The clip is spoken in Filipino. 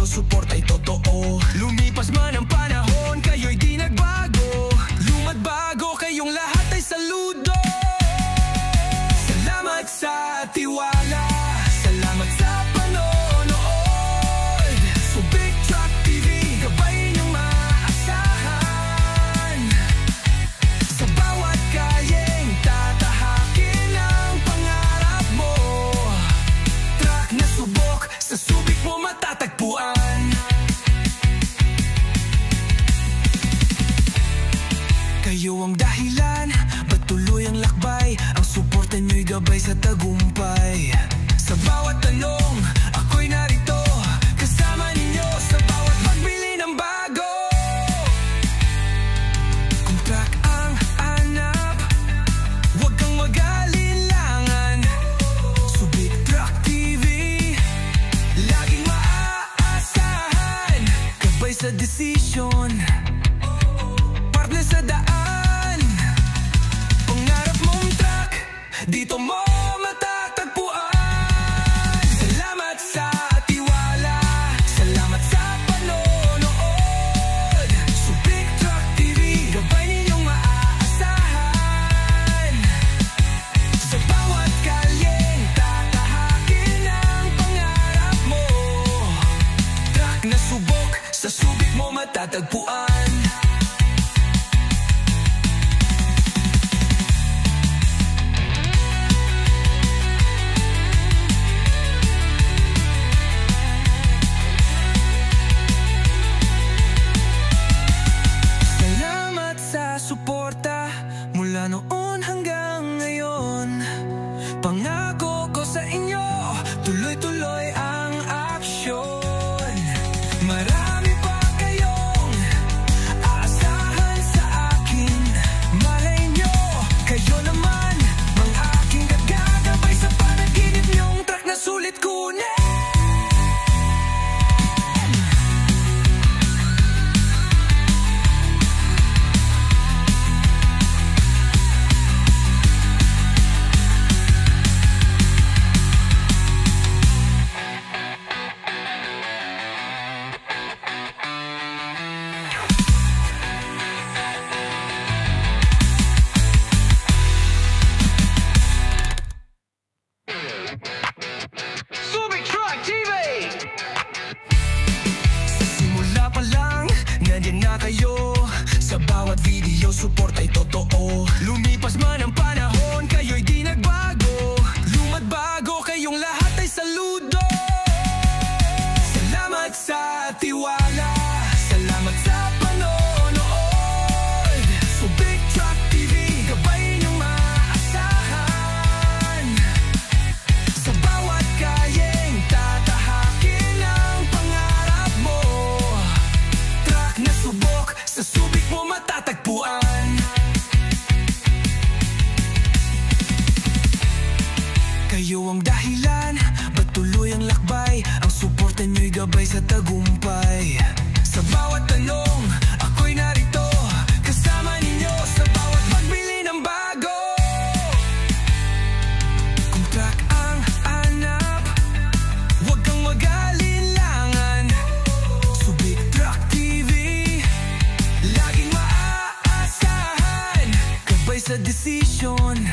video, suporta'y totoo. Lumipas man ang panahon, kayo'y di nagbago. Luma't bago, kayong lahat ay saludo. Salamat sa tiwala, salamat sa panonood. Subic Truck TV, gabay niyong maasahan. Sa bawat kalyeng tatahakin ang pangarap mo. Truck na subok, sa Subic mo matatagpuan. Kayo ang dahilan, ba't tuloy ang lakbay? Ang suporta nyo'y gabay sa tagumpay. Sa bawat tanong, ako'y narito, kasama ninyo sa bawat pagbili ng bago. Kung truck ang hanap, huwag kang mag-alinlangan. Subic Truck TV, laging maaasahan. Gabay sa desisyon, partner sa daan. Pangarap mong truck, dito mo matatagpuan. Salamat sa tiwala, salamat sa panonood. Subic Truck TV, gabay ninyong maaasahan. Sa bawat kalyeng tatahakin ang pangarap mo. Truck na subok, sa Subic mo matatagpuan. Suporta mula noon hanggang ngayon. Pangako ko sa inyo, tuloy-tuloy ang aksyon. Marami pa kayong aasahan sa akin. Malay nyo, kayo naman ang aking gagagabay sa panaginip nyong truck na sulit kunin. Kayo sa bawat video, suporta'y totoo. Lumipas man ang panahon, kayo'y di nagbago. Luma't bago, kayong lahat ay saludo. Salamat sa tiwala, salamat sa panonood. Subic Truck TV, gabay niyong maasahan. Sa bawat kalyeng tatahakin ang pangarap mo. Truck na subok, sa Subic mo matatagpuan. Kayo ang dahilan, ba't tuloy ang lakbay? Ang suporta nyo'y gabay sa tagumpay. Sa bawat tanong, ako'y narito, kasama ninyo sa bawat pagbili ng bago. Kung truck ang hanap, huwag kang mag-alinlangan. Subic Truck TV, laging maaasahan. Gabay sa desisyon,